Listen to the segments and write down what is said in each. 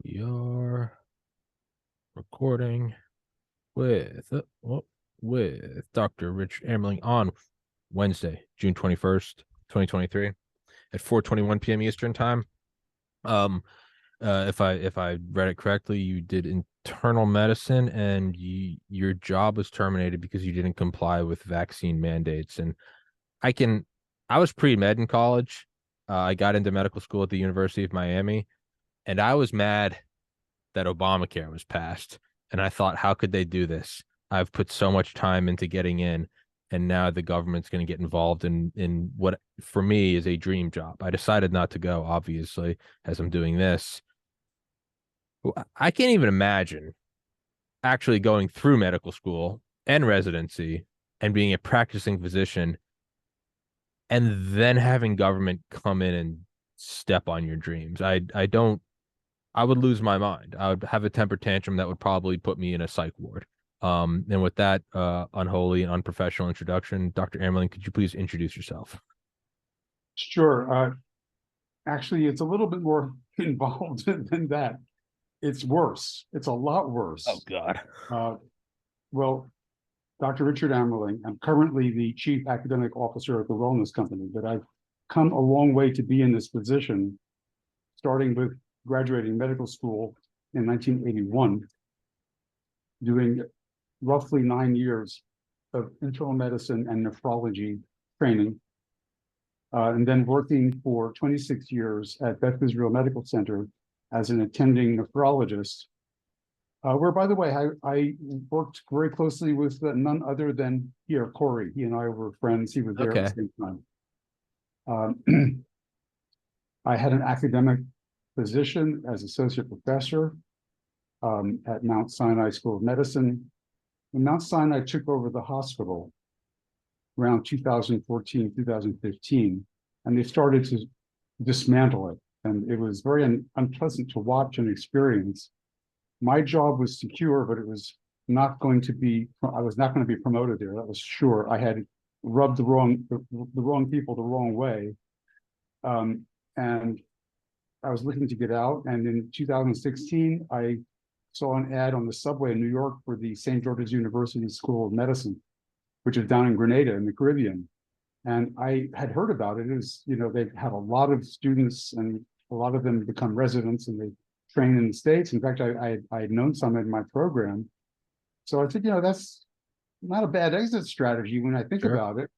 We are recording with with Dr. Rich Amerling on Wednesday, June 21st, 2023 at 4:21 p.m. Eastern time. Um if I read it correctly, you did internal medicine and your job was terminated because you didn't comply with vaccine mandates. And I can I was pre-med in college. I got into medical school at the University of Miami, and I was mad that Obamacare was passed. And I thought, how could they do this? I've put so much time into getting in, and now the government's going to get involved in what for me is a dream job. I decided not to go, obviously, as I'm doing this. I can't even imagine actually going through medical school and residency and being a practicing physician and then having government come in and step on your dreams. I don't I would lose my mind. I would have a temper tantrum that would probably put me in a psych ward. And with that unholy and unprofessional introduction, Dr. Amerling, could you please introduce yourself? Sure. Actually, it's a little bit more involved than that. It's worse. It's a lot Oh worse. God. Uh, well, Dr. Richard Amerling, I'm currently the Chief Academic Officer at the Wellness Company, but I've come a long way to be in this position, starting with graduating medical school in 1981, doing roughly 9 years of internal medicine and nephrology training, and then working for 26 years at Beth Israel Medical Center as an attending nephrologist, where, by the way, I worked very closely with none other than here, Corey. He and I were friends. He was there at the Okay. same time. Um, I had an academic position as associate professor at Mount Sinai School of Medicine. When Mount Sinai took over the hospital around 2014, 2015, and they started to dismantle it. And it was very unpleasant to watch and experience. My job was secure, but it was not going to be, I was not going to be promoted there. That was sure. I had rubbed the wrong people the wrong way. And I was looking to get out. And in 2016, I saw an ad on the subway in New York for the St. George's University School of Medicine, which is down in Grenada in the Caribbean. And I had heard about it. It was, they've had a lot of students and a lot of them become residents and they train in the States. In fact, I had known some in my program. So I said, that's not a bad exit strategy when I think Sure. about it.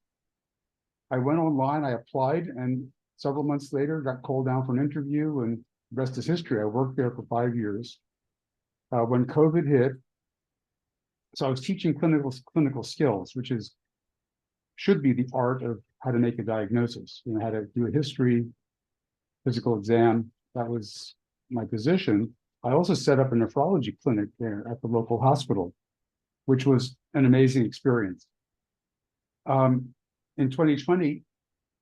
I went online, I applied, and several months later got called down for an interview, and the rest is history. I worked there for 5 years. When COVID hit, so I was teaching clinical skills, which should be the art of how to make a diagnosis, how to do a history, physical exam. That was my position. I also set up a nephrology clinic there at the local hospital, which was an amazing experience. In 2020,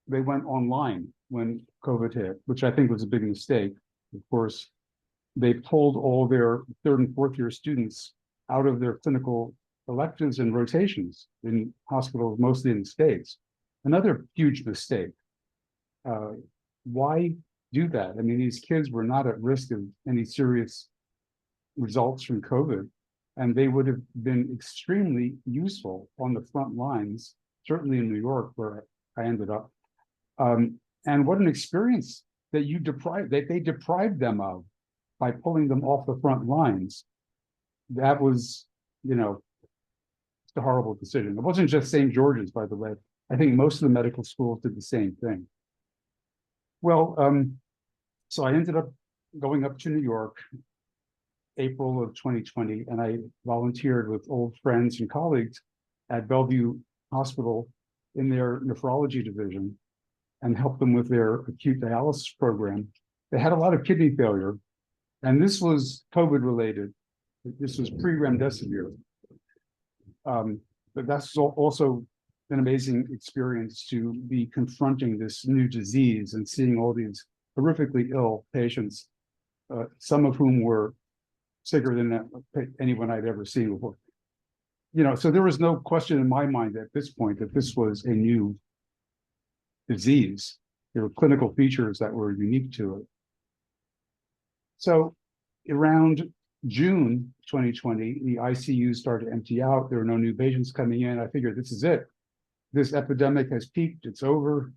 they went online when COVID hit, which I think was a big mistake. Of course, they pulled all their third and fourth year students out of their clinical electives and rotations in hospitals, mostly in the States. Another huge mistake. Uh, why do that? I mean, these kids were not at risk of any serious results from COVID, and they would have been extremely useful on the front lines, certainly in New York, where I ended up. And what an experience that they deprived them of by pulling them off the front lines. That was, it's a horrible decision. It wasn't just St. George's, by the way. I think most of the medical schools did the same thing. Well, so I ended up going up to New York, April of 2020, and I volunteered with old friends and colleagues at Bellevue Hospital in their nephrology division and helped them with their acute dialysis program. They had a lot of kidney failure, and this was COVID related. This was pre-remdesivir. But that's also an amazing experience to be confronting this new disease and seeing all these horrifically ill patients, some of whom were sicker than anyone I'd ever seen before. So there was no question in my mind at this point that this was a new disease. There were clinical features that were unique to it. So around June 2020, the ICU started to empty out. There were no new patients coming in. I figured this is it. This epidemic has peaked. It's over.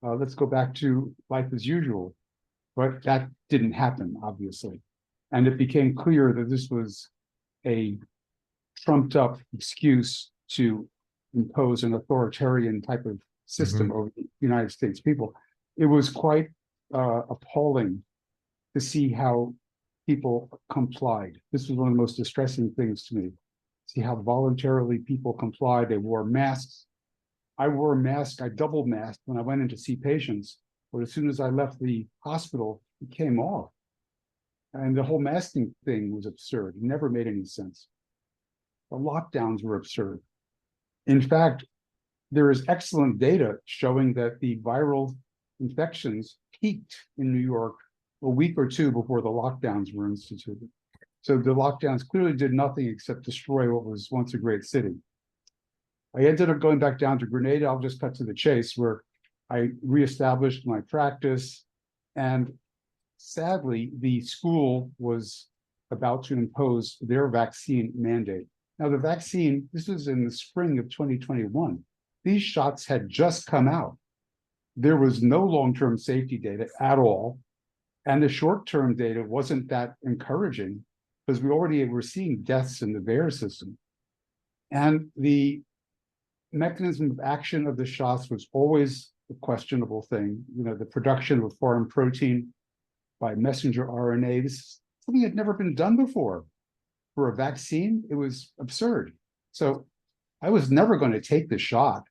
Let's go back to life as usual. But that didn't happen, obviously. And it became clear that this was a trumped up excuse to impose an authoritarian type of system over the United States people. It was quite appalling to see how people complied. This was one of the most distressing things to me. See how voluntarily people complied. They wore masks. I wore a mask. I double masked when I went in to see patients. But as soon as I left the hospital, it came off. And the whole masking thing was absurd. It never made any sense. The lockdowns were absurd. In fact, there is excellent data showing that the viral infections peaked in New York a week or two before the lockdowns were instituted. So the lockdowns clearly did nothing except destroy what was once a great city. I ended up going back down to Grenada. I'll just cut to the chase, where I reestablished my practice. And sadly, the school was about to impose their vaccine mandate. Now, the vaccine, this was in the spring of 2021. These shots had just come out. There was no long-term safety data at all. And the short-term data wasn't that encouraging because we already were seeing deaths in the VAERS system. And the mechanism of action of the shots was always a questionable thing. You know, the production of foreign protein by messenger RNA, this is something that had never been done before. For a vaccine, it was absurd. So I was never going to take the shot.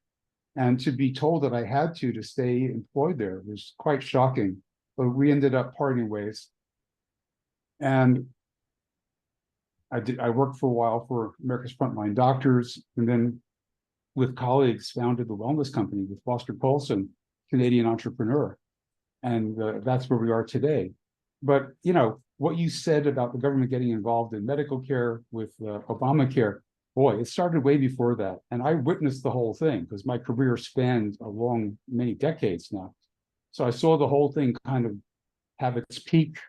And to be told that I had to stay employed there was quite shocking. But we ended up parting ways. And I worked for a while for America's Frontline Doctors, and then with colleagues founded the wellness company with Foster Colson, Canadian entrepreneur. And that's where we are today. But, you know, what you said about the government getting involved in medical care with Obamacare, boy, it started way before that. And I witnessed the whole thing because my career spanned along many decades now. So I saw the whole thing kind of have its peak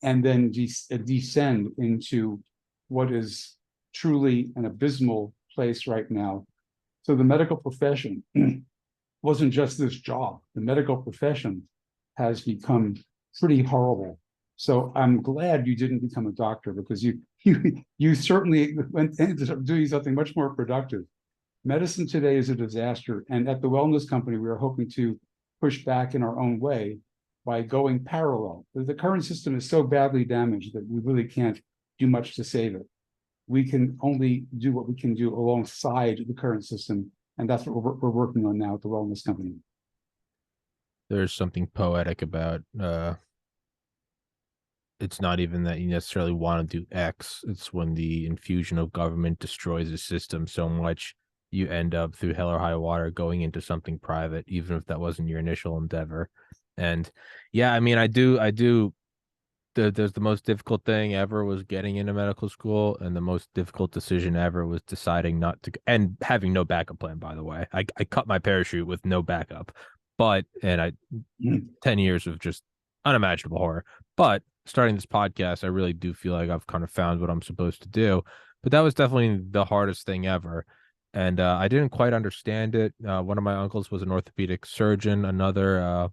and then descend into what is truly an abysmal place right now. So the medical profession wasn't just this job. The medical profession has become pretty horrible. So I'm glad you didn't become a doctor because you certainly ended up doing something much more productive. Medicine today is a disaster. And at the wellness company, we are hoping to push back in our own way by going parallel. The current system is so badly damaged that we really can't do much to save it. We can only do what we can do alongside the current system. And that's what we're working on now at the wellness company. There's something poetic about it's not even that you necessarily want to do X. It's when the infusion of government destroys the system so much, you end up through hell or high water going into something private, even if that wasn't your initial endeavor. And yeah, I mean, I do. There's the most difficult thing ever was getting into medical school, and the most difficult decision ever was deciding not to, and having no backup plan, by the way. I cut my parachute with no backup, but, and 10 years of just unimaginable horror. But starting this podcast, I really do feel like I've kind of found what I'm supposed to do. But that was definitely the hardest thing ever. And I didn't quite understand it. One of my uncles was an orthopedic surgeon. Another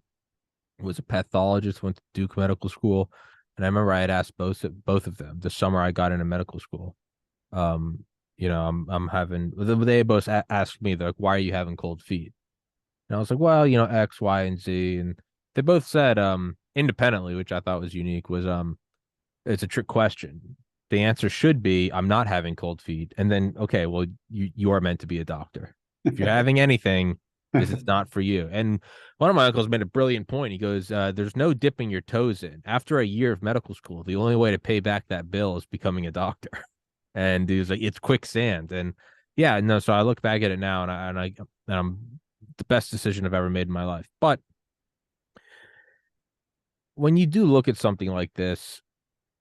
was a pathologist, went to Duke Medical School. And I remember I had asked both of them the summer I got into medical school. You know, I'm having, they both asked me, they're like, why are you having cold feet? And I was like, well, you know, X, Y, and Z. And they both said, independently, which I thought was unique, was it's a trick question. The answer should be, I'm not having cold feet. And then, okay, well, you are meant to be a doctor. If you're having anything, this is not for you. And one of my uncles made a brilliant point. He goes, there's no dipping your toes in. After a year of medical school, the only way to pay back that bill is becoming a doctor. And he was like, it's quicksand. And yeah, no, so I look back at it now and I'm the best decision I've ever made in my life. But when you do look at something like this,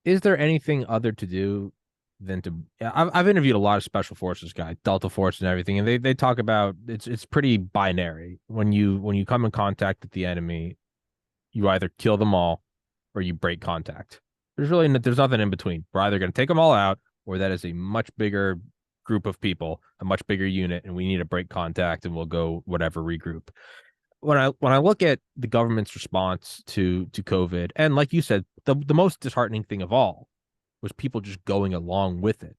is there anything other to do than to? I've interviewed a lot of special forces guys, Delta Force and everything, and they talk about it's pretty binary. When you come in contact with the enemy, you either kill them all or you break contact. There's nothing in between. We're either going to take them all out, or that is a much bigger group of people, a much bigger unit, and we need to break contact, and we'll go whatever regroup. When I look at the government's response to COVID, and like you said, the most disheartening thing of all was people just going along with it.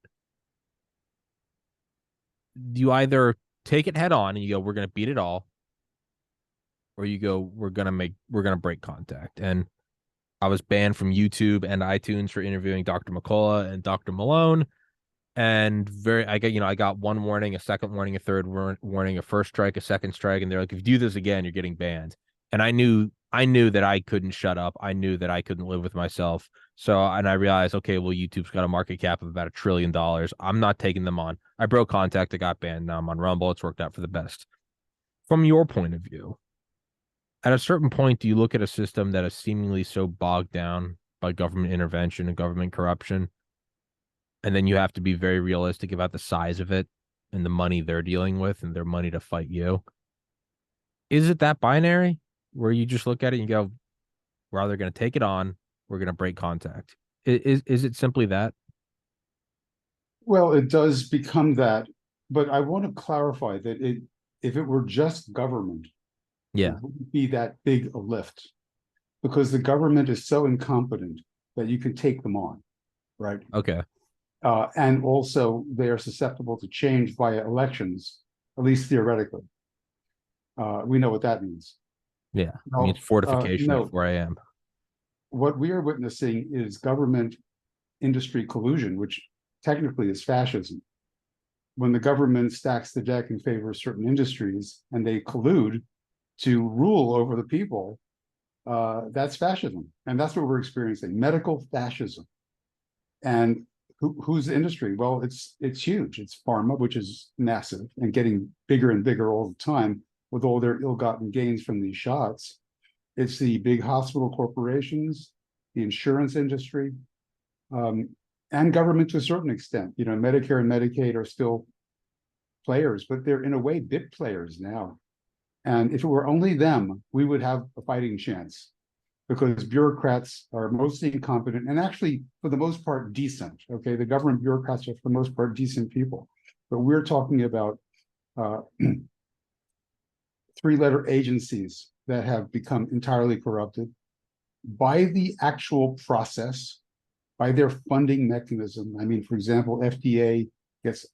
You either take it head on and you go, we're going to beat it all, or you go, we're going to break contact. And I was banned from YouTube and iTunes for interviewing Dr. McCullough and Dr. Malone. And I got one warning, a second warning, a third warning, a first strike, a second strike. And they're like, if you do this again, you're getting banned. And I knew that I couldn't shut up. I knew that I couldn't live with myself. So, and I realized, okay, well, YouTube's got a market cap of about $1 trillion. I'm not taking them on. I broke contact. I got banned. Now I'm on Rumble. It's worked out for the best. From your point of view, at a certain point, do you look at a system that is seemingly so bogged down by government intervention and government corruption, and then you have to be very realistic about the size of it and the money they're dealing with and their money to fight you? Is it that binary where you just look at it and you go, we're either going to take it on, we're going to break contact? Is it simply that? Well, it does become that, but I want to clarify that if it were just government, Yeah. it wouldn't be that big a lift, because the government is so incompetent that you can take them on, right? Okay. And also they are susceptible to change via elections, at least theoretically. We know what that means. Yeah. No, I mean, it's fortification no. at 4 a.m. What we are witnessing is government industry collusion, which technically is fascism. When the government stacks the deck in favor of certain industries and they collude to rule over the people, that's fascism. And that's what we're experiencing, medical fascism. And who's the industry? Well, it's huge. It's pharma, which is massive and getting bigger and bigger all the time with all their ill-gotten gains from these shots. It's the big hospital corporations, the insurance industry, and government to a certain extent. You know, Medicare and Medicaid are still players, but they're in a way bit players now. And if it were only them, we would have a fighting chance, because bureaucrats are mostly incompetent and actually, for the most part, decent. Okay, the government bureaucrats are, for the most part, decent people. But we're talking about three-letter agencies that have become entirely corrupted by the actual process, by their funding mechanism. I mean, for example, FDA gets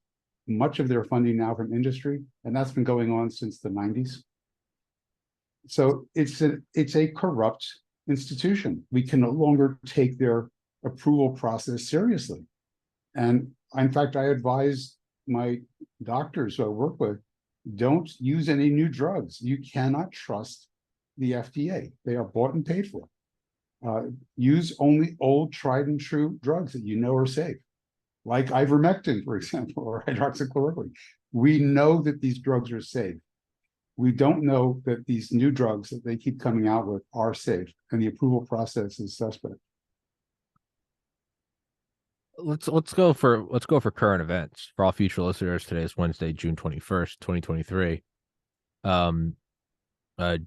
much of their funding now from industry, and that's been going on since the 90s. So it's a corrupt institution. We can no longer take their approval process seriously. And in fact, I advise my doctors who I work with, don't use any new drugs. You cannot trust the FDA. They are bought and paid for. Use only old, tried and true drugs that you know are safe, like ivermectin, for example, or hydroxychloroquine. We know that these drugs are safe. We don't know that these new drugs that they keep coming out with are safe, and the approval process is suspect. Let's go for current events for all future listeners. Today is Wednesday, June 21st, 2023.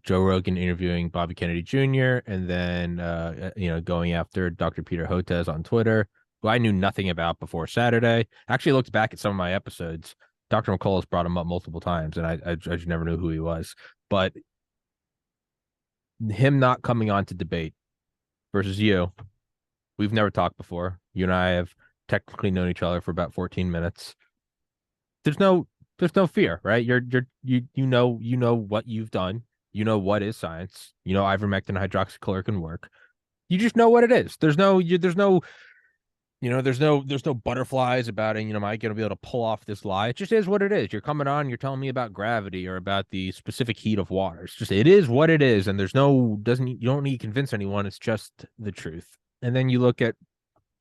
Joe Rogan interviewing Bobby Kennedy Jr. and then going after Dr. Peter Hotez on Twitter, who I knew nothing about before Saturday. Actually looked back at some of my episodes. Dr. McCullough's brought him up multiple times, and I just never knew who he was. But him not coming on to debate versus you, we've never talked before. You and I have technically known each other for about 14 minutes. There's no fear, right? You know what you've done. You know what is science. You know ivermectin, hydroxychloroquine work. You just know what it is. There's no butterflies about it. Am I going to be able to pull off this lie? It just is what it is. You're coming on, you're telling me about gravity or about the specific heat of water. It's just, it is what it is. And you don't need to convince anyone. It's just the truth. And then you look at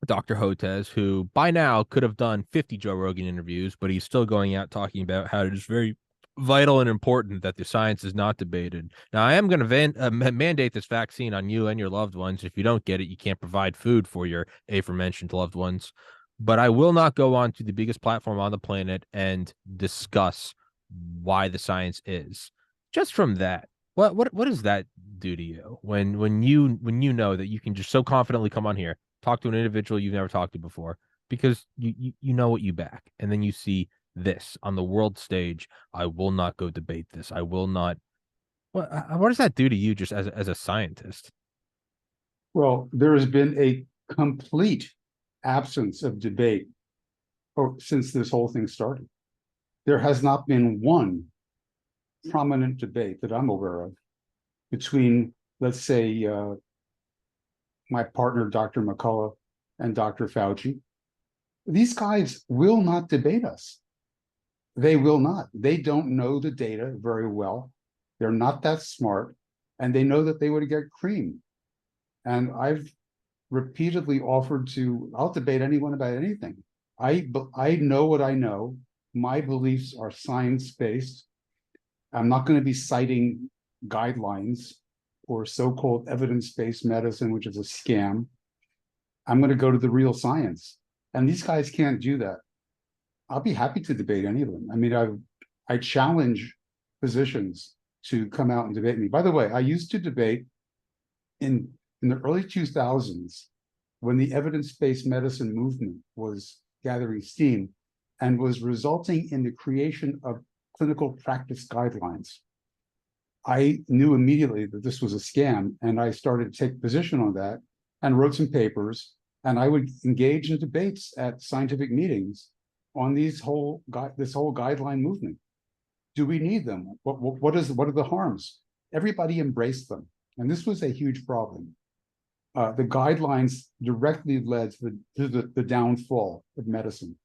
Dr. Hotez, who by now could have done 50 Joe Rogan interviews, but he's still going out talking about how it is very vital and important that the science is not debated. Now, I am going to mandate this vaccine on you and your loved ones. If you don't get it, you can't provide food for your aforementioned loved ones. But I will not go on to the biggest platform on the planet and discuss why the science is. Just from that, what does that do to you when you know that you can just so confidently come on here? talk to an individual you've never talked to before because you know what you back. And then you see this on the world stage. I will not go debate this. I will not. What does that do to you just as a scientist? Well, there has been a complete absence of debate since this whole thing started. There has not been one prominent debate that I'm aware of between, let's say, my partner, Dr. McCullough, and Dr. Fauci. These guys will not debate us. They will not. They don't know the data very well. They're not that smart, and they know that they would get creamed. And I've repeatedly offered to, I'll debate anyone about anything. I know what I know. My beliefs are science-based. I'm not going to be citing guidelines or so-called evidence-based medicine, which is a scam. I'm going to go to the real science. And these guys can't do that. I'll be happy to debate any of them. I mean, I challenge physicians to come out and debate me. By the way, I used to debate in the early 2000s when the evidence-based medicine movement was gathering steam and was resulting in the creation of clinical practice guidelines. I knew immediately that this was a scam, and I started to take position on that and wrote some papers, and I would engage in debates at scientific meetings on this whole guideline movement. Do we need them? What are the harms? Everybody embraced them, and this was a huge problem. The guidelines directly led to the downfall of medicine.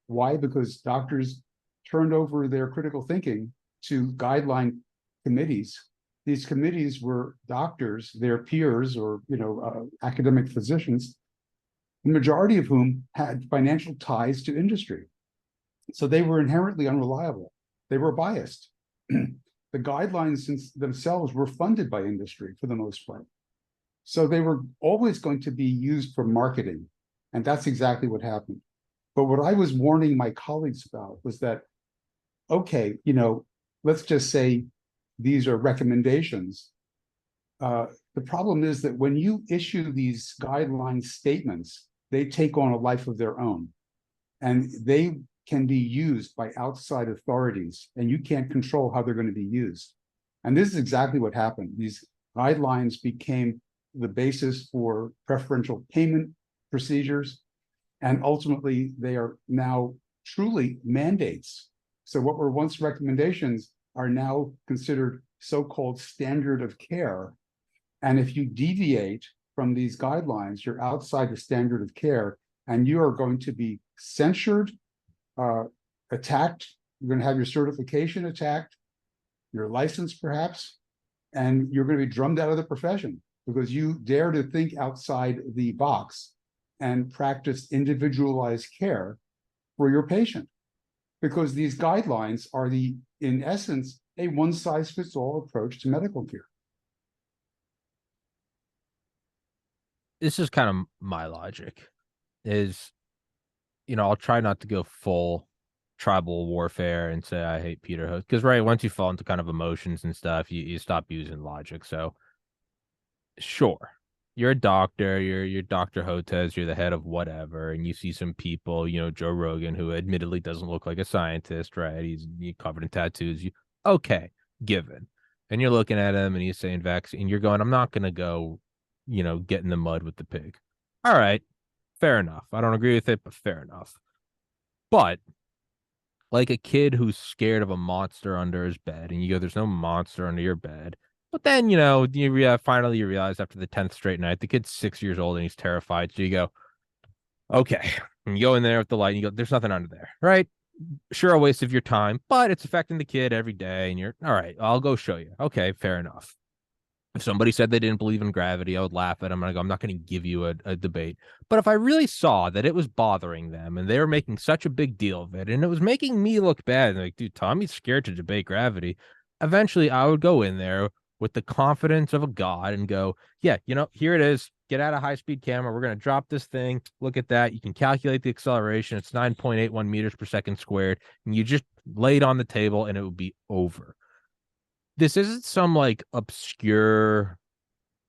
Why? Because doctors turned over their critical thinking to guideline committees. These committees were doctors, their peers, or academic physicians, the majority of whom had financial ties to industry. So they were inherently unreliable. They were biased. The guidelines themselves were funded by industry for the most part. So they were always going to be used for marketing. And that's exactly what happened. But what I was warning my colleagues about was that, okay, let's just say these are recommendations. The problem is that when you issue these guideline statements, they take on a life of their own. And they can be used by outside authorities, and you can't control how they're going to be used. And this is exactly what happened. These guidelines became the basis for preferential payment procedures, and ultimately they are now truly mandates. So what were once recommendations are now considered so-called standard of care. And if you deviate from these guidelines, you're outside the standard of care, and you are going to be censured, attacked. You're going to have your certification attacked, your license perhaps, and you're going to be drummed out of the profession because you dare to think outside the box and practice individualized care for your patient. Because these guidelines are in essence, a one-size-fits-all approach to medical care. This is kind of my logic is, I'll try not to go full tribal warfare and say I hate Peter Host, because once you fall into kind of emotions and stuff, you stop using logic. So sure, you're a doctor, you're Dr. Hotez, you're the head of whatever, and you see some people, Joe Rogan, who admittedly doesn't look like a scientist, right? He's covered in tattoos. Okay, given. And you're looking at him and he's saying vaccine, and you're going, I'm not gonna go, get in the mud with the pig. All right, fair enough. I don't agree with it, but fair enough. But like a kid who's scared of a monster under his bed, and you go, there's no monster under your bed. But then, finally you realize after the 10th straight night, the kid's 6 years old and he's terrified. So you go, okay. And you go in there with the light and you go, there's nothing under there, right? Sure, a waste of your time, but it's affecting the kid every day. And you're, all right, I'll go show you. Okay, fair enough. If somebody said they didn't believe in gravity, I would laugh at them and I go, I'm not going to give you a debate. But if I really saw that it was bothering them and they were making such a big deal of it and it was making me look bad, and like, dude, Tommy's scared to debate gravity, eventually I would go in there with the confidence of a god and go, yeah, here it is. Get out a high-speed camera. We're going to drop this thing. Look at that. You can calculate the acceleration. It's 9.81 meters per second squared. And you just lay it on the table and it would be over. This isn't some like obscure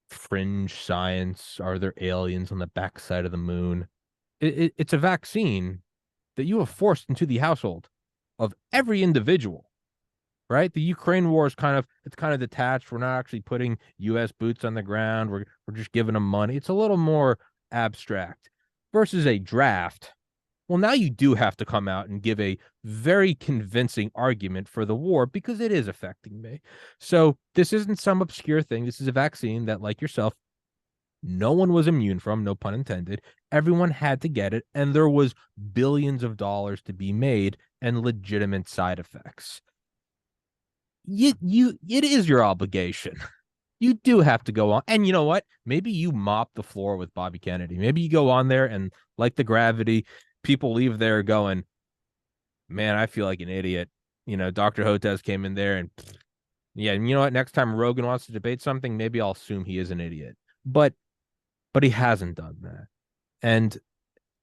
fringe science. Are there aliens on the backside of the moon? It's a vaccine that you have forced into the household of every individual, right? The Ukraine war is it's kind of detached. We're not actually putting US boots on the ground. We're just giving them money. It's a little more abstract versus a draft. Well, now you do have to come out and give a very convincing argument for the war because it is affecting me. So this isn't some obscure thing. This is a vaccine that, like yourself, no one was immune from, no pun intended. Everyone had to get it, and there was billions of dollars to be made and legitimate side effects. It is your obligation. You do have to go on. And you know what? Maybe you mop the floor with Bobby Kennedy. Maybe you go on there and, like the Gravity, people leave there going, man, I feel like an idiot. Dr. Hotez came in there and yeah, and you know what? Next time Rogan wants to debate something, maybe I'll assume he is an idiot. But he hasn't done that. And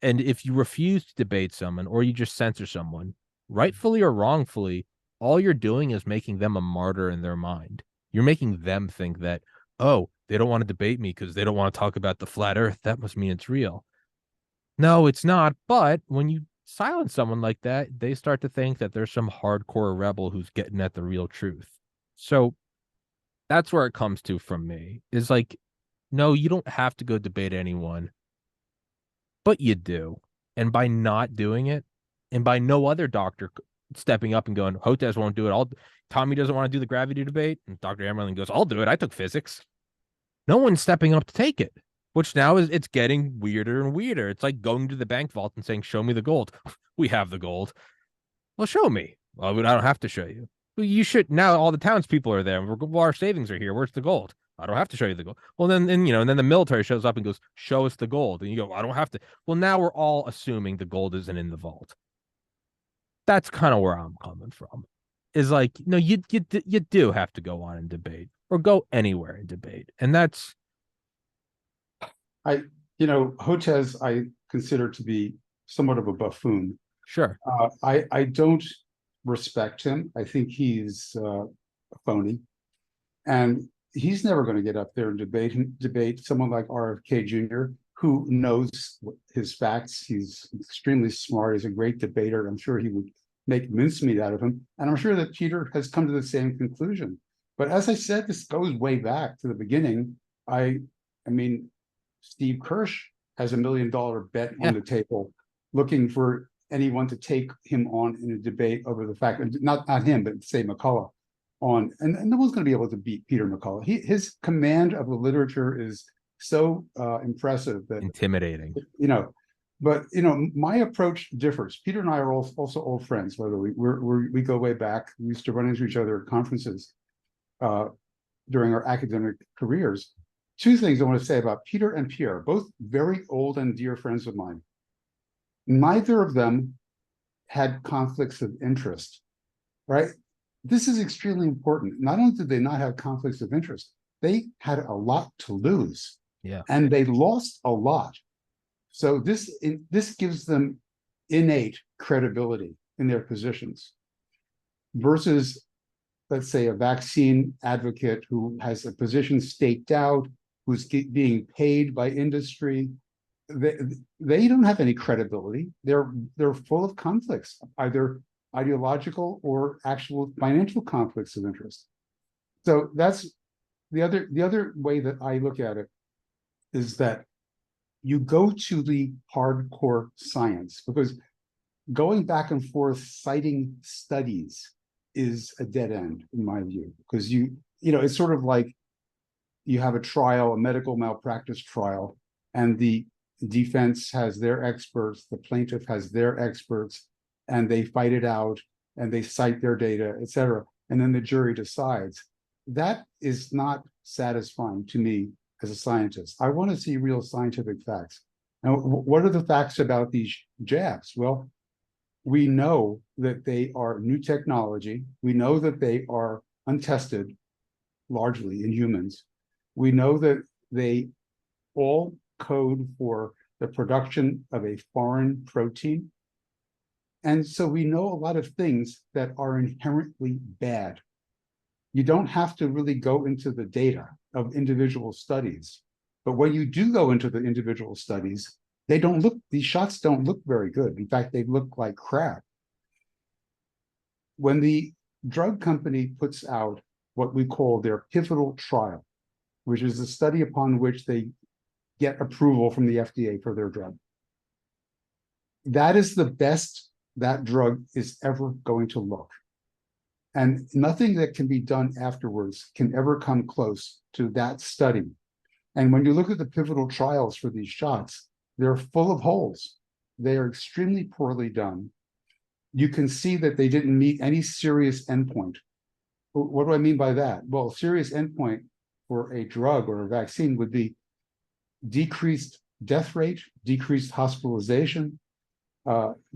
if you refuse to debate someone or you just censor someone, rightfully or wrongfully, all you're doing is making them a martyr in their mind. You're making them think that, oh, they don't want to debate me because they don't want to talk about the flat earth. That must mean it's real. No, it's not. But when you silence someone like that, they start to think that there's some hardcore rebel who's getting at the real truth. So that's where it comes to from me is like, no, you don't have to go debate anyone, but you do. And by not doing it, and by no other doctor stepping up and going, Hotez won't do it. Tommy doesn't want to do the gravity debate. And Dr. Amerling goes, I'll do it. I took physics. No one's stepping up to take it, which now it's getting weirder and weirder. It's like going to the bank vault and saying, show me the gold. We have the gold. Well, show me. Well, I don't have to show you. Well, you should. Now all the townspeople are there. Our savings are here. Where's the gold? I don't have to show you the gold. Well, then, and then the military shows up and goes, show us the gold. And you go, I don't have to. Well, now we're all assuming the gold isn't in the vault. That's kind of where I'm coming from. Is like, no, you do have to go on and debate or go anywhere and debate. And that's, Hotez, I consider to be somewhat of a buffoon. sure. I don't respect him. I think he's a phony, and he's never going to get up there and debate someone like RFK Jr., who knows his facts. He's extremely smart. He's a great debater. I'm sure he would make mincemeat out of him, and I'm sure that Peter has come to the same conclusion. But as I said, this goes way back to the beginning. I mean, Steve Kirsch has $1 million bet on the table, looking for anyone to take him on in a debate over the fact, not him, but say McCullough and no one's going to be able to beat Peter McCullough. His command of the literature is so impressive that Intimidating. But my approach differs. Peter and I are also old friends. By the way, we go way back. We used to run into each other at conferences during our academic careers. Two things I want to say about Peter and Pierre, both very old and dear friends of mine. Neither of them had conflicts of interest, right? This is extremely important. Not only did they not have conflicts of interest, they had a lot to lose. Yeah. And they lost a lot. So this gives them innate credibility in their positions versus, let's say, a vaccine advocate who has a position staked out, who's being paid by industry. They don't have any credibility. They're full of conflicts, either ideological or actual financial conflicts of interest. So that's the other way that I look at it, is that you go to the hardcore science, because going back and forth citing studies is a dead end in my view, because it's sort of like you have a trial, a medical malpractice trial, and the defense has their experts, the plaintiff has their experts, and they fight it out and they cite their data, et cetera. And then the jury decides. That is not satisfying to me as a scientist. I want to see real scientific facts. Now, what are the facts about these jabs? Well, we know that they are new technology. We know that they are untested, largely in humans. We know that they all code for the production of a foreign protein. And so we know a lot of things that are inherently bad. You don't have to really go into the data. of individual studies. But when you do go into the individual studies, these shots don't look very good. In fact, they look like crap. When the drug company puts out what we call their pivotal trial, which is a study upon which they get approval from the FDA for their drug, that is the best that drug is ever going to look. And nothing that can be done afterwards can ever come close to that study. And when you look at the pivotal trials for these shots, they're full of holes. They are extremely poorly done. You can see that they didn't meet any serious endpoint. What do I mean by that? Well, serious endpoint for a drug or a vaccine would be decreased death rate, decreased hospitalization,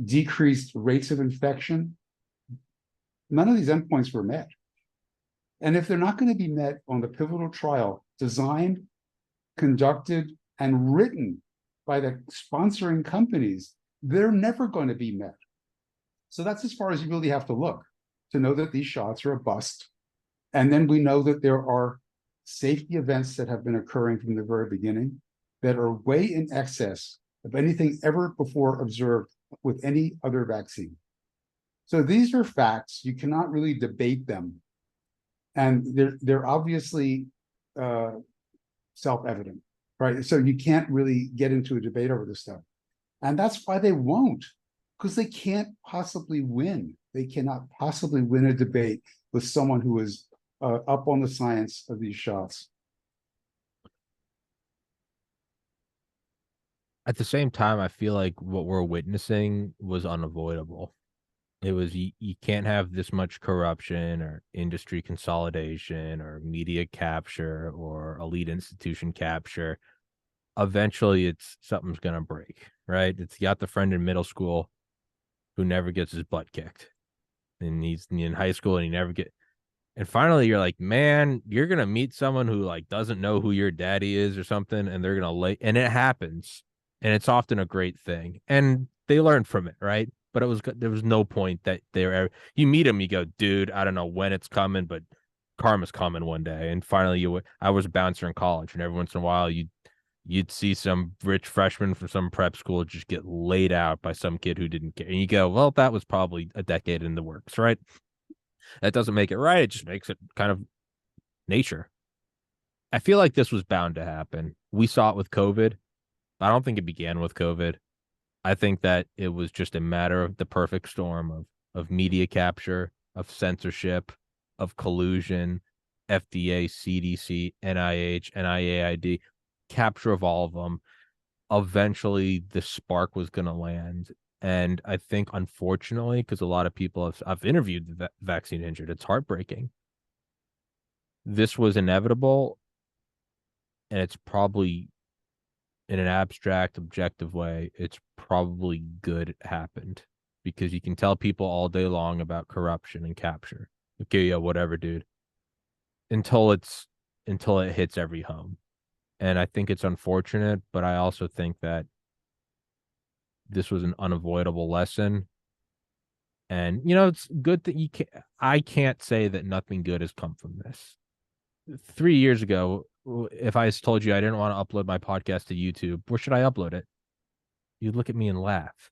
decreased rates of infection. None of these endpoints were met. And if they're not going to be met on the pivotal trial designed, conducted, and written by the sponsoring companies, they're never going to be met. So that's as far as you really have to look to know that these shots are a bust. And then we know that there are safety events that have been occurring from the very beginning that are way in excess of anything ever before observed with any other vaccine. So these are facts. You cannot really debate them. And they're obviously self-evident, right? So you can't really get into a debate over this stuff. And that's why they won't, because they can't possibly win. They cannot possibly win a debate with someone who is up on the science of these shots. At the same time, I feel like what we're witnessing was unavoidable. It was you can't have this much corruption or industry consolidation or media capture or elite institution capture. Eventually, something's gonna break, right? You got the friend in middle school who never gets his butt kicked, and he's in high school and he never get. And finally, you're like, man, you're gonna meet someone who like doesn't know who your daddy is or something, and they're gonna and it happens, and it's often a great thing, and they learn from it, right? But there was no point that you meet him, you go, dude, I don't know when it's coming, but karma's coming one day. And finally, I was a bouncer in college, and every once in a while, you'd see some rich freshman from some prep school just get laid out by some kid who didn't care, and you go, well, that was probably a decade in the works, right? That doesn't make it right. It just makes it kind of nature. I feel like this was bound to happen. We saw it with COVID. I don't think it began with COVID. I think that it was just a matter of the perfect storm of media capture, of censorship, of collusion, FDA, CDC, NIH, NIAID, capture of all of them. Eventually, the spark was going to land. And I think, unfortunately, because a lot of people I've interviewed the vaccine injured, it's heartbreaking. This was inevitable, and it's probably, in an abstract, objective way, it's probably good it happened, because you can tell people all day long about corruption and capture. Okay, yeah, whatever, dude. Until it hits every home. And I think it's unfortunate, but I also think that this was an unavoidable lesson. And, it's good that I can't say that nothing good has come from this. 3 years ago, if I told you I didn't want to upload my podcast to YouTube, where should I upload it? You'd look at me and laugh,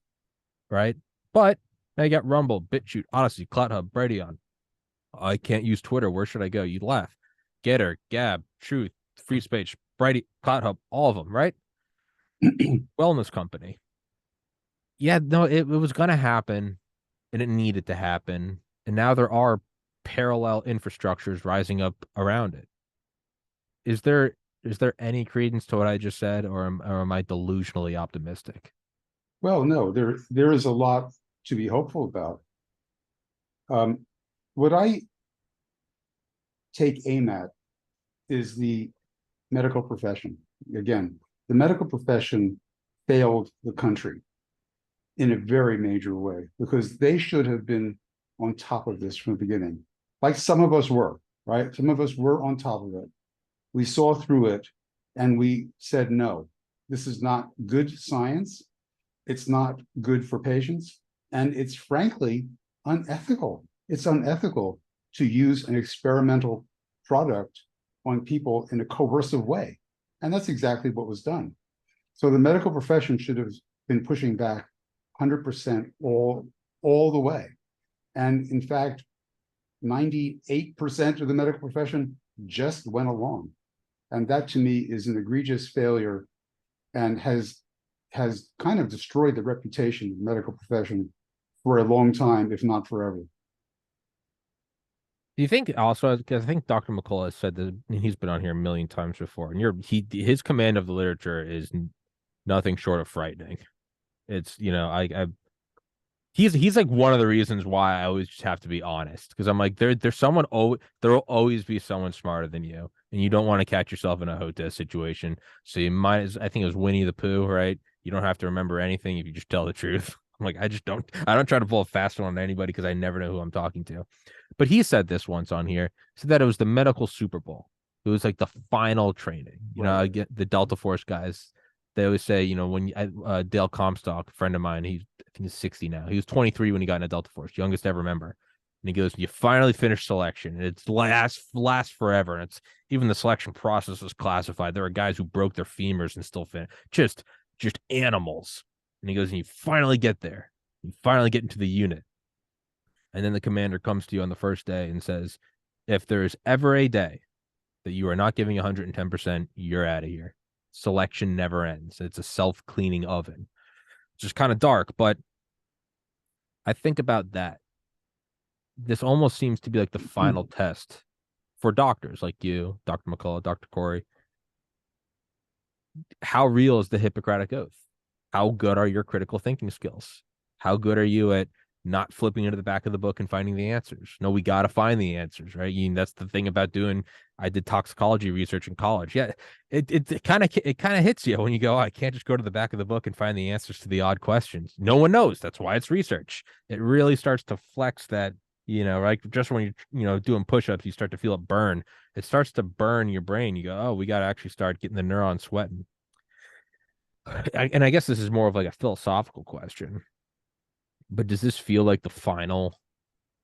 right? But now you got Rumble, BitChute, Odyssey, CloutHub, Brighteon. I can't use Twitter. Where should I go? You'd laugh. Getter, Gab, Truth, Free Speech, Brighty, CloutHub, all of them, right? Wellness company. Yeah, no, it was going to happen, and it needed to happen. And now there are parallel infrastructures rising up around it. Is there any credence to what I just said, or am I delusionally optimistic? Well, no, there is a lot to be hopeful about. What I take aim at is the medical profession. Again, the medical profession failed the country in a very major way, because they should have been on top of this from the beginning. Like some of us were, right? Some of us were on top of it. We saw through it and we said, no, this is not good science. It's not good for patients. And it's frankly unethical. It's unethical to use an experimental product on people in a coercive way. And that's exactly what was done. So the medical profession should have been pushing back 100% all the way. And in fact, 98% of the medical profession just went along. And that to me is an egregious failure and has kind of destroyed the reputation of the medical profession for a long time, if not forever. Do you think also, because I think Dr. McCullough has said that, and he's been on here a million times before, and his command of the literature is nothing short of frightening. It's, he's like one of the reasons why I always just have to be honest, because I'm like, there's someone, there will always be someone smarter than you, and you don't want to catch yourself in a HOTA situation. So you might, I think it was Winnie the Pooh, right? You don't have to remember anything if you just tell the truth. I'm like, I don't try to pull a fast one on anybody because I never know who I'm talking to. But he said this once on here, said that it was the medical Super Bowl. It was like the final training. I get the Delta Force guys. They always say, when Dale Comstock, a friend of mine, I think he's 60 now. He was 23 when he got in a Delta Force, youngest ever member. And he goes, "You finally finished selection. And it's lasts forever. And it's even the selection process was classified. There are guys who broke their femurs and still finished. Just animals." And he goes, "And you finally get there. You finally get into the unit." And then the commander comes to you on the first day and says, "If there's ever a day that you are not giving 110%, you're out of here. Selection never ends. It's a self-cleaning oven." It's just kind of dark, but I think about that. This almost seems to be like the final test for doctors like you, Dr. McCullough, Dr. Corey. How real is the Hippocratic Oath? How good are your critical thinking skills? How good are you at not flipping into the back of the book and finding the answers? No, we got to find the answers, right? That's the thing about I did toxicology research in college. Yeah, it kind of hits you when you go, "Oh, I can't just go to the back of the book and find the answers to the odd questions." No one knows. That's why it's research. It really starts to flex that, right? Just when you're, doing push-ups, you start to feel it burn. It starts to burn your brain. You go, "Oh, we got to actually start getting the neurons sweating." And I guess this is more of like a philosophical question, but does this feel like the final?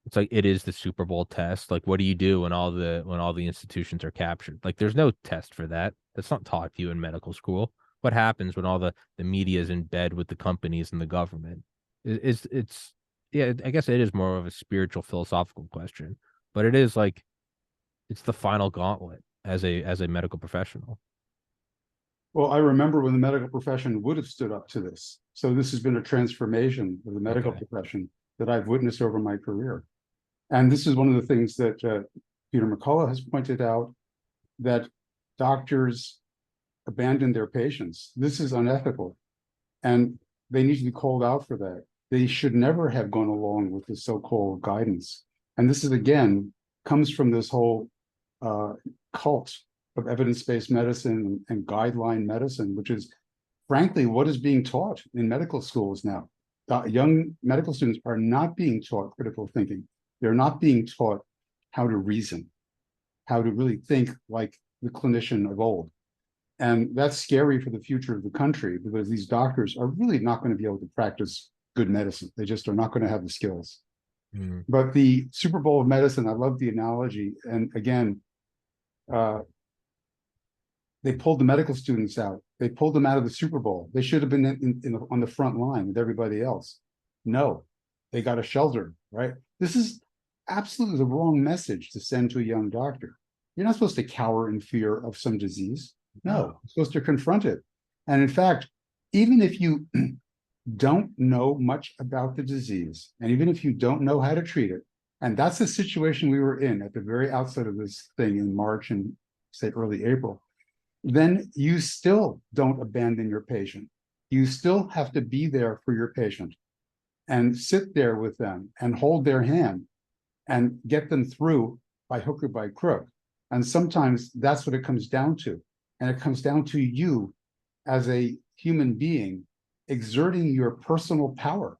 It's like it is the Super Bowl test. Like, what do you do when all the institutions are captured? Like, there's no test for that. That's not taught to you in medical school. What happens when all the media is in bed with the companies and the government? It's yeah, I guess it is more of a spiritual philosophical question, but it is like it's the final gauntlet as a medical professional. Well, I remember when the medical profession would have stood up to this. So this has been a transformation of the medical profession that I've witnessed over my career. And this is one of the things that Peter McCullough has pointed out, that doctors abandon their patients. This is unethical. And they need to be called out for that. They should never have gone along with the so-called guidance. And this is, again, comes from this whole cult of evidence-based medicine and guideline medicine, which is frankly what is being taught in medical schools now. Young medical students are not being taught critical thinking. They're not being taught how to reason, how to really think like the clinician of old. And that's scary for the future of the country, because these doctors are really not going to be able to practice good medicine. They just are not going to have the skills. Mm. But the Super Bowl of medicine, I love the analogy. And again, they pulled the medical students out. They pulled them out of the Super Bowl. They should have been on the front line with everybody else. No, they got a shelter, right? This is absolutely the wrong message to send to a young doctor. You're not supposed to cower in fear of some disease. No, you're supposed to confront it. And in fact, even if you don't know much about the disease, and even if you don't know how to treat it, and that's the situation we were in at the very outset of this thing in March and say early April, then you still don't abandon your patient. You still have to be there for your patient and sit there with them and hold their hand and get them through by hook or by crook. And sometimes that's what it comes down to. And it comes down to you as a human being exerting your personal power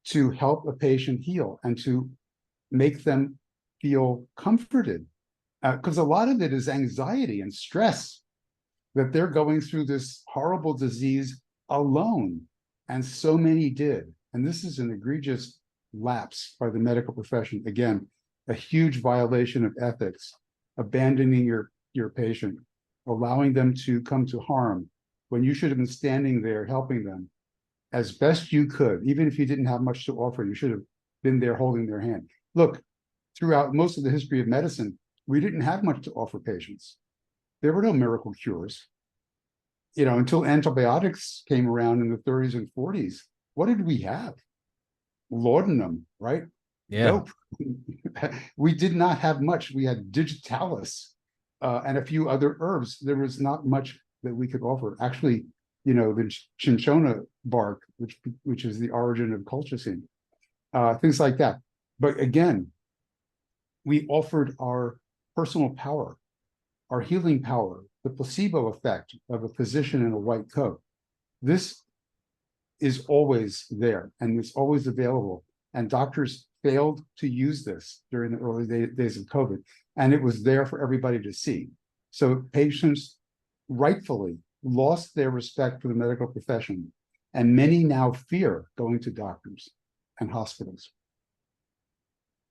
to help a patient heal and to make them feel comforted. Because a lot of it is anxiety and stress, that they're going through this horrible disease alone. And so many did. And this is an egregious lapse by the medical profession. Again, a huge violation of ethics, abandoning your patient, allowing them to come to harm when you should have been standing there helping them as best you could. Even if you didn't have much to offer, you should have been there holding their hand. Look, throughout most of the history of medicine, we didn't have much to offer patients. There were no miracle cures. Until antibiotics came around in the 30s and 40s, what did we have? Laudanum, right? Yeah. Dope. We did not have much. We had digitalis and a few other herbs. There was not much that we could offer. Actually, the cinchona bark, which is the origin of colchicine, things like that. But again, we offered our personal power, our healing power, the placebo effect of a physician in a white coat. This is always there and it's always available. And doctors failed to use this during the early days of COVID, and it was there for everybody to see. So patients rightfully lost their respect for the medical profession, and many now fear going to doctors and hospitals.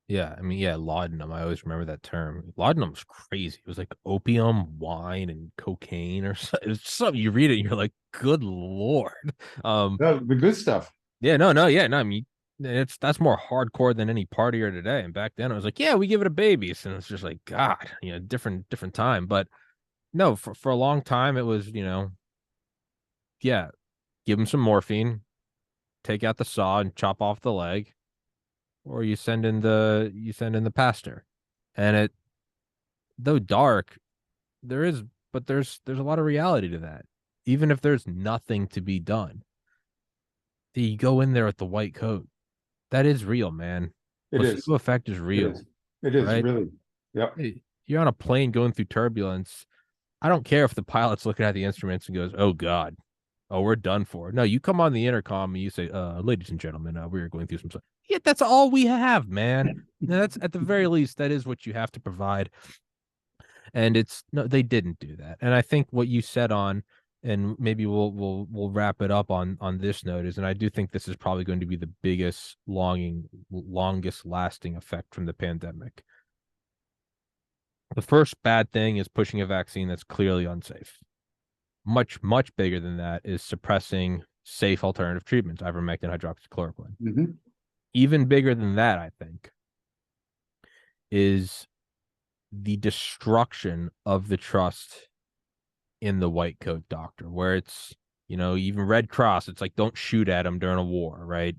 Yeah, I mean, yeah, laudanum. I always remember that term. Laudanum was crazy. It was like opium, wine, and cocaine, or something. It was something you read it, and you're like, "Good Lord." The good stuff. Yeah, no, yeah, no. I mean, that's more hardcore than any partier today. And back then, it was like, yeah, we give it a babies, and it's just like, God, different time. But no, for a long time, it was, yeah, give them some morphine, take out the saw, and chop off the leg, or you send in the pastor. And it, though dark, there's a lot of reality to that. Even if there's nothing to be done, you go in there with the white coat. That is real, man. It is. Placebo effect is It real. is. It is right? really. Yep. Hey, you're on a plane going through turbulence. I don't care if the pilot's looking at the instruments and goes, "Oh God, oh we're done for." No, you come on the intercom and you say, "Ladies and gentlemen, we are going through some stuff." Yeah, that's all we have, man. Now, that's at the very least, that is what you have to provide. And it's no, they didn't do that. And I think what you said on, and maybe we'll wrap it up on this note is, and I do think this is probably going to be the biggest longest lasting effect from the pandemic. The first bad thing is pushing a vaccine that's clearly unsafe. Much, much bigger than that is suppressing safe alternative treatments, ivermectin, hydroxychloroquine. Mm-hmm. Even bigger than that, I think, is the destruction of the trust in the white coat doctor, where it's, even Red Cross, it's like, don't shoot at him during a war, right?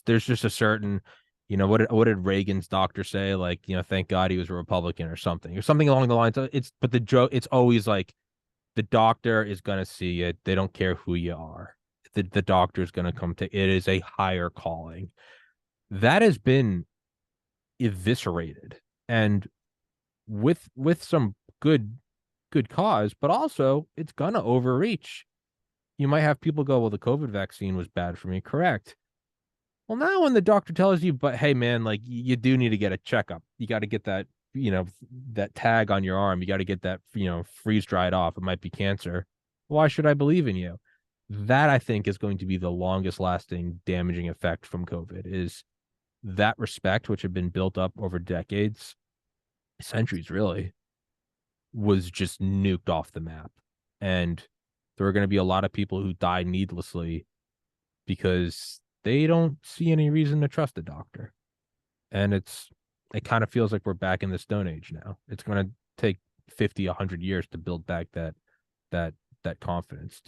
There's just a certain, what did Reagan's doctor say? Like, thank God he was a Republican or something along the lines of but the joke, it's always like the doctor is going to see it. They don't care who you are. The doctor is going to come to it. Is a higher calling that has been eviscerated, and with some good cause, but also it's going to overreach. You might have people go, well, the COVID vaccine was bad for me. Correct. Well, now when the doctor tells you, but hey, man, like you do need to get a checkup. You got to get that, that tag on your arm. You got to get that, freeze dried off. It might be cancer. Why should I believe in you? That I think is going to be the longest lasting damaging effect from COVID, is that respect, which had been built up over decades, centuries, really, was just nuked off the map. And there are going to be a lot of people who die needlessly because they don't see any reason to trust a doctor. And it kind of feels like we're back in the Stone Age now. It's going to take 50, 100 years to build back that confidence.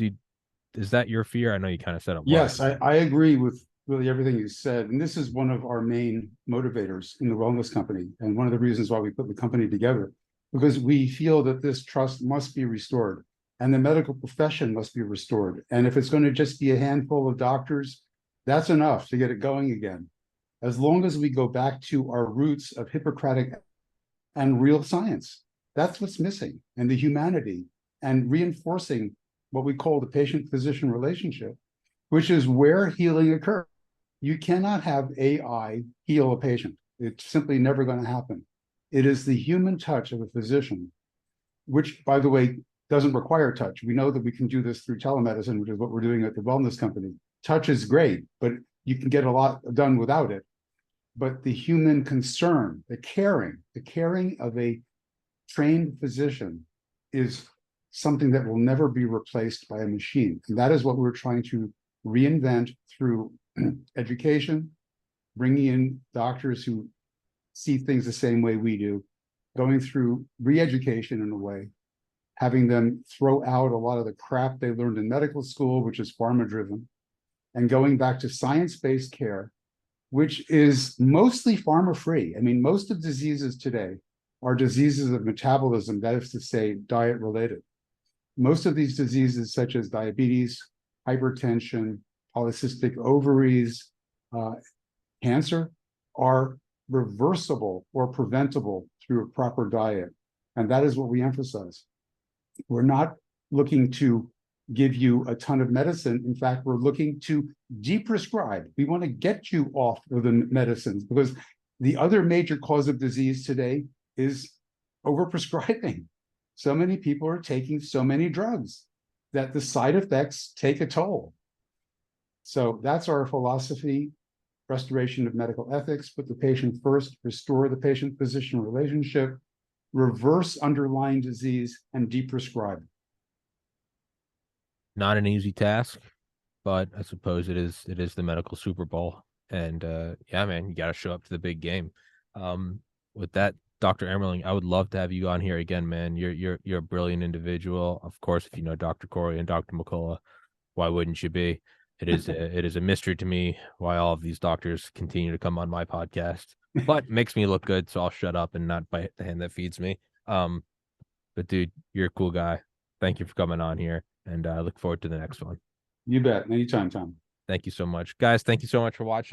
Is that your fear? I know you kind of said it was. Yes, I agree with really everything you said. And this is one of our main motivators in the wellness company. And one of the reasons why we put the company together, because we feel that this trust must be restored and the medical profession must be restored. And if it's going to just be a handful of doctors, that's enough to get it going again. As long as we go back to our roots of Hippocratic and real science, that's what's missing, and the humanity, and reinforcing what we call the patient-physician relationship, which is where healing occurs. You cannot have AI heal a patient. It's simply never going to happen. It is the human touch of a physician, which, by the way, doesn't require touch. We know that we can do this through telemedicine, which is what we're doing at the wellness company. Touch is great, but you can get a lot done without it. But the human concern, the caring of a trained physician is something that will never be replaced by a machine. And that is what we're trying to reinvent through education, bringing in doctors who see things the same way we do, going through re-education in a way, having them throw out a lot of the crap they learned in medical school, which is pharma-driven, and going back to science-based care, which is mostly pharma-free. I mean, most of diseases today are diseases of metabolism, that is to say, diet-related. Most of these diseases, such as diabetes, hypertension, polycystic ovaries, cancer, are reversible or preventable through a proper diet. And that is what we emphasize. We're not looking to give you a ton of medicine. In fact, we're looking to deprescribe. We want to get you off of the medicines, because the other major cause of disease today is overprescribing. So many people are taking so many drugs that the side effects take a toll. So that's our philosophy: restoration of medical ethics, put the patient first, restore the patient-physician relationship, reverse underlying disease, and deprescribe. Not an easy task, but I suppose it is the medical Super Bowl. And yeah, man, you got to show up to the big game. With that, Dr. Amerling, I would love to have you on here again, man. You're a brilliant individual. Of course, if you know Dr. Corey and Dr. McCullough, why wouldn't you be? It is a mystery to me why all of these doctors continue to come on my podcast, but makes me look good, so I'll shut up and not bite the hand that feeds me. But dude, you're a cool guy. Thank you for coming on here, and I look forward to the next one. You bet. Anytime, Tom. Thank you so much, guys. Thank you so much for watching.